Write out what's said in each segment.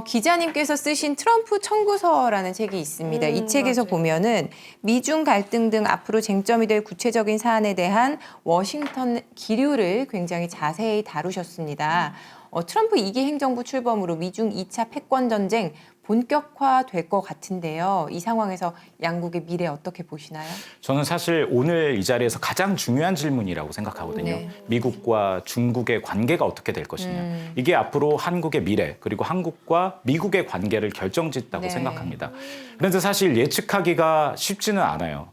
기자님께서 쓰신 트럼프 청구서라는 책이 있습니다. 이 책에서 맞아요. 보면은 미중 갈등 등 앞으로 쟁점이 될 구체적인 사안에 대한 워싱턴 기류를 굉장히 자세히 다루셨습니다. 트럼프 2기 행정부 출범으로 미중 2차 패권 전쟁 본격화될 것 같은데요. 이 상황에서 양국의 미래 어떻게 보시나요? 저는 사실 오늘 이 자리에서 가장 중요한 질문이라고 생각하거든요. 네. 미국과 중국의 관계가 어떻게 될 것이냐. 이게 앞으로 한국의 미래 그리고 한국과 미국의 관계를 결정짓다고 네. 생각합니다. 그런데 사실 예측하기가 쉽지는 않아요.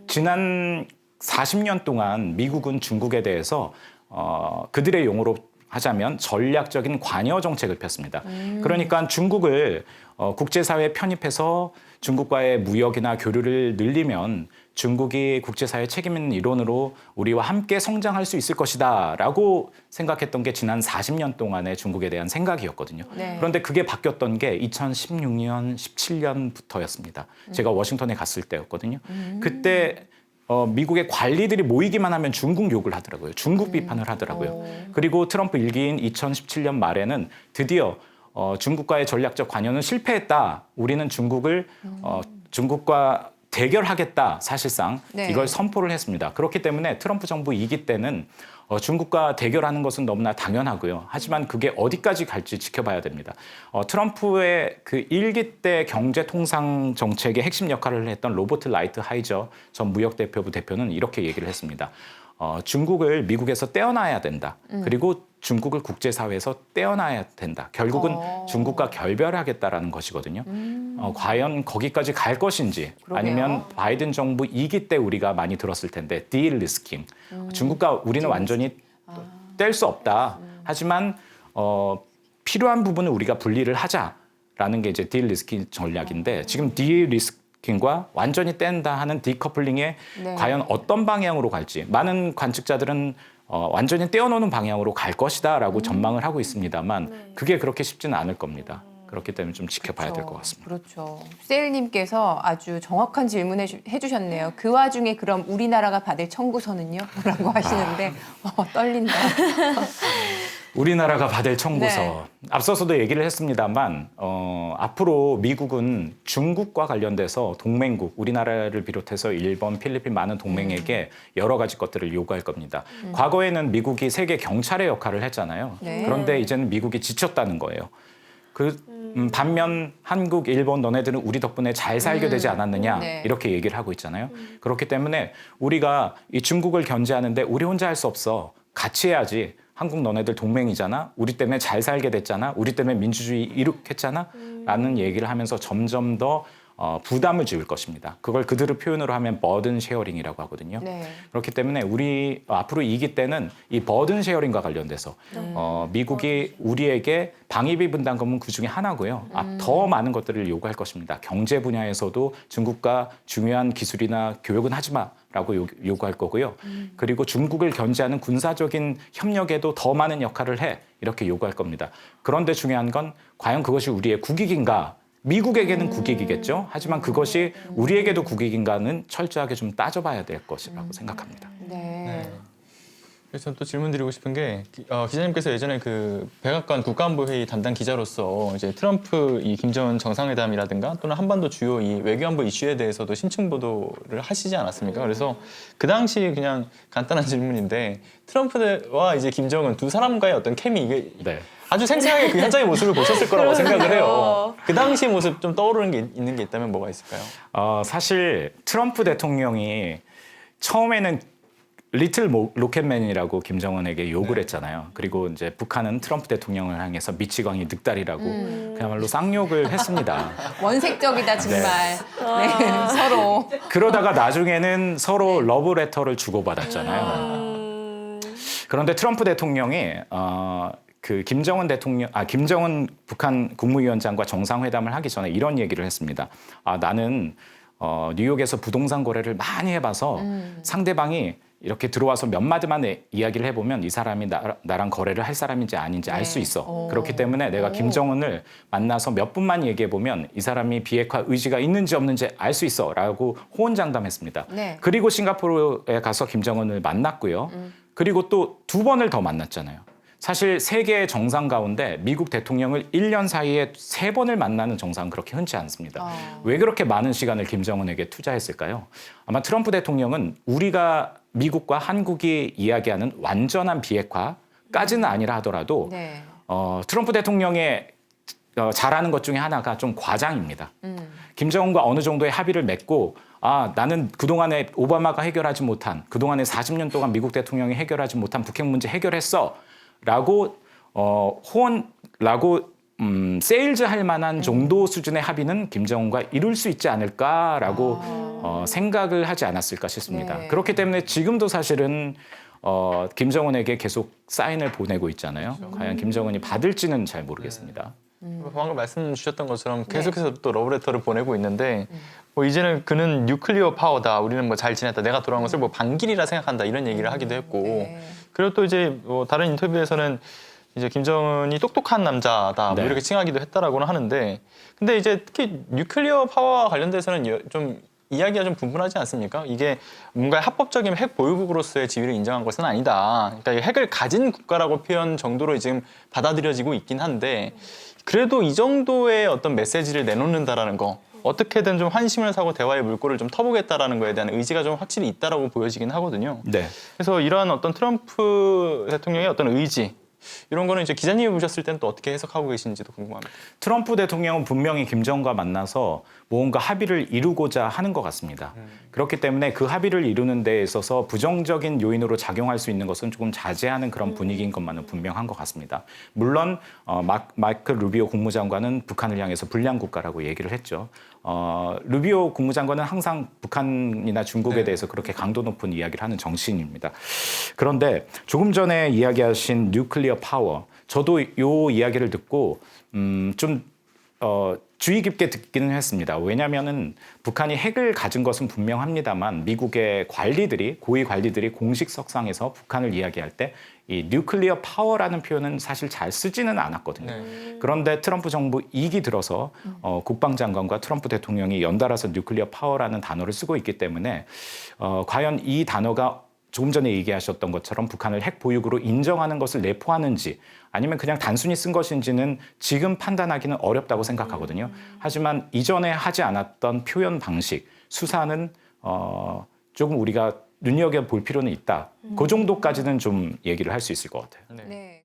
지난 40년 동안 미국은 중국에 대해서 그들의 용어로 하자면 전략적인 관여 정책을 폈습니다. 그러니까 중국을 국제사회에 편입해서 중국과의 무역이나 교류를 늘리면 중국이 국제사회 책임 있는 일원으로 우리와 함께 성장할 수 있을 것이다 라고 생각했던 게 지난 40년 동안의 중국에 대한 생각이었거든요. 네. 그런데 그게 바뀌었던 게 2016년, 17년부터였습니다. 제가 워싱턴에 갔을 때였거든요. 그때 미국의 관리들이 모이기만 하면 중국 욕을 하더라고요. 중국 비판을 하더라고요. 그리고 트럼프 1기인 2017년 말에는 드디어 중국과의 전략적 관여는 실패했다. 우리는 중국과 대결하겠다. 사실상 네. 이걸 선포를 했습니다. 그렇기 때문에 트럼프 정부 2기 때는 중국과 대결하는 것은 너무나 당연하고요. 하지만 그게 어디까지 갈지 지켜봐야 됩니다. 트럼프의 그 1기 때 경제통상 정책의 핵심 역할을 했던 로버트 라이트 하이저 전 무역대표부 대표는 이렇게 얘기를 했습니다. 중국을 미국에서 떼어놔야 된다. 그리고 중국을 국제사회에서 떼어놔야 된다. 결국은 중국과 결별하겠다라는 것이거든요. 과연 거기까지 갈 것인지 그러게요. 아니면 바이든 정부 2기 때 우리가 많이 들었을 텐데 디-리스킹. 중국과 우리는 완전히 뗄 수 없다. 하지만 필요한 부분을 우리가 분리를 하자라는 게 이제 디-리스킹 전략인데 지금 디-리스킹과 완전히 뗀다 하는 디커플링에 네. 과연 어떤 방향으로 갈지 많은 관측자들은 완전히 떼어놓는 방향으로 갈 것이다라고 전망을 하고 있습니다만 그게 그렇게 쉽지는 않을 겁니다. 그렇기 때문에 좀 지켜봐야 될 것 같습니다. 그렇죠. 세일님께서 아주 정확한 질문 해주셨네요. 그 와중에 그럼 우리나라가 받을 청구서는요? 라고 하시는데 떨린다. 우리나라가 받을 청구서. 네. 앞서서도 얘기를 했습니다만 앞으로 미국은 중국과 관련돼서 동맹국, 우리나라를 비롯해서 일본, 필리핀 많은 동맹에게 여러 가지 것들을 요구할 겁니다. 과거에는 미국이 세계 경찰의 역할을 했잖아요. 네. 그런데 이제는 미국이 지쳤다는 거예요. 반면 한국, 일본 너네들은 우리 덕분에 잘 살게 되지 않았느냐 네. 이렇게 얘기를 하고 있잖아요. 그렇기 때문에 우리가 이 중국을 견제하는데 우리 혼자 할 수 없어. 같이 해야지. 한국 너네들 동맹이잖아. 우리 때문에 잘 살게 됐잖아. 우리 때문에 민주주의 이룩했잖아. 라는 얘기를 하면서 점점 더 부담을 지을 것입니다. 그걸 그들의 표현으로 하면 버든 쉐어링이라고 하거든요. 네. 그렇기 때문에 우리 앞으로 2기 때는 이 버든 쉐어링과 관련돼서 미국이 우리에게 방위비 분담금은 그중에 하나고요. 더 많은 것들을 요구할 것입니다. 경제 분야에서도 중국과 중요한 기술이나 교역은 하지 마라고 요구할 거고요. 그리고 중국을 견제하는 군사적인 협력에도 더 많은 역할을 해 이렇게 요구할 겁니다. 그런데 중요한 건 과연 그것이 우리의 국익인가? 미국에게는 국익이겠죠. 하지만 그것이 우리에게도 국익인가는 철저하게 좀 따져봐야 될 것이라고 생각합니다. 네. 그래서 저는 또 질문 드리고 싶은 게 기자님께서 예전에 그 백악관 국가안보회의 담당 기자로서 이제 트럼프 이 김정은 정상회담이라든가 또는 한반도 주요 이 외교안보 이슈에 대해서도 심층 보도를 하시지 않았습니까? 그래서 그 당시 그냥 간단한 질문인데 트럼프와 이제 김정은 두 사람과의 어떤 케미 이게 네. 아주 생생하게 그 현장의 모습을 보셨을 거라고 생각을 해요. 그 당시 모습 좀 떠오르는 게 있는 게 있다면 뭐가 있을까요? 사실 트럼프 대통령이 처음에는 리틀 로켓맨이라고 김정은에게 욕을 했잖아요. 그리고 이제 북한은 트럼프 대통령을 향해서 미치광이 늑다리라고 그야말로 쌍욕을 했습니다. 원색적이다 정말. 네. 서로. 그러다가 나중에는 서로 러브레터를 주고받았잖아요. 그런데 트럼프 대통령이 그 김정은 북한 국무위원장과 정상회담을 하기 전에 이런 얘기를 했습니다. 나는 뉴욕에서 부동산 거래를 많이 해봐서 상대방이 이렇게 들어와서 몇 마디만 이야기를 해보면 이 사람이 나랑 거래를 할 사람인지 아닌지 알 수 있어. 그렇기 때문에 내가 김정은을 만나서 몇 분만 얘기해보면 이 사람이 비핵화 의지가 있는지 없는지 알 수 있어 라고 호언장담했습니다. 네. 그리고 싱가포르에 가서 김정은을 만났고요. 그리고 또 2번을 더 만났잖아요. 사실 세계 정상 가운데 미국 대통령을 1년 사이에 3번을 만나는 정상은 그렇게 흔치 않습니다. 왜 그렇게 많은 시간을 김정은에게 투자했을까요? 아마 트럼프 대통령은 우리가 미국과 한국이 이야기하는 완전한 비핵화까지는 아니라 하더라도 네. 트럼프 대통령의 잘하는 것 중에 하나가 좀 과장입니다. 김정은과 어느 정도의 합의를 맺고 나는 그동안에 오바마가 해결하지 못한 그동안에 40년 동안 미국 대통령이 해결하지 못한 북핵 문제 해결했어 라고 세일즈 할 만한 정도 수준의 합의는 김정은과 이룰 수 있지 않을까라고 생각을 하지 않았을까 싶습니다. 네. 그렇기 때문에 지금도 사실은 김정은에게 계속 사인을 보내고 있잖아요. 과연 김정은이 받을지는 잘 모르겠습니다. 방금 말씀 주셨던 것처럼 계속해서 또 러브레터를 보내고 있는데 뭐 이제는 그는 뉴클리어 파워다. 우리는 뭐 잘 지냈다. 내가 돌아온 것을 뭐 반길이라 생각한다. 이런 얘기를 하기도 했고 네. 그리고 또 이제 뭐 다른 인터뷰에서는 이제 김정은이 똑똑한 남자다. 네. 뭐 이렇게 칭하기도 했다라고는 하는데 근데 이제 특히 뉴클리어 파워와 관련돼서는 좀 이야기가 좀 분분하지 않습니까? 이게 뭔가 합법적인 핵 보유국으로서의 지위를 인정한 것은 아니다. 그러니까 핵을 가진 국가라고 표현 정도로 지금 받아들여지고 있긴 한데 그래도 이 정도의 어떤 메시지를 내놓는다라는 거 어떻게든 좀 환심을 사고 대화의 물꼬를 좀 터보겠다라는 거에 대한 의지가 좀 확실히 있다라고 보여지긴 하거든요. 네. 그래서 이러한 어떤 트럼프 대통령의 어떤 의지 이런 거는 이제 기자님이 보셨을 때는 또 어떻게 해석하고 계신지도 궁금합니다. 트럼프 대통령은 분명히 김정은과 만나서 뭔가 합의를 이루고자 하는 것 같습니다. 그렇기 때문에 그 합의를 이루는 데 있어서 부정적인 요인으로 작용할 수 있는 것은 조금 자제하는 그런 분위기인 것만은 분명한 것 같습니다. 물론 마이크 루비오 국무장관은 북한을 향해서 불량 국가라고 얘기를 했죠. 루비오 국무장관은 항상 북한이나 중국에 대해서 그렇게 강도 높은 이야기를 하는 정치인입니다. 그런데 조금 전에 이야기하신 뉴클리어 파워, 저도 이 이야기를 듣고 좀 주의 깊게 듣기는 했습니다. 왜냐하면은 북한이 핵을 가진 것은 분명합니다만 미국의 고위 관리들이 공식 석상에서 북한을 이야기할 때 이 뉴클리어 파워라는 표현은 사실 잘 쓰지는 않았거든요. 그런데 트럼프 정부 2기 들어서 국방장관과 트럼프 대통령이 연달아서 뉴클리어 파워라는 단어를 쓰고 있기 때문에 과연 이 단어가 조금 전에 얘기하셨던 것처럼 북한을 핵 보유국으로 인정하는 것을 내포하는지 아니면 그냥 단순히 쓴 것인지는 지금 판단하기는 어렵다고 생각하거든요. 하지만 이전에 하지 않았던 표현 방식, 수사는 조금 우리가 눈여겨볼 필요는 있다. 그 정도까지는 좀 얘기를 할 수 있을 것 같아요. 네.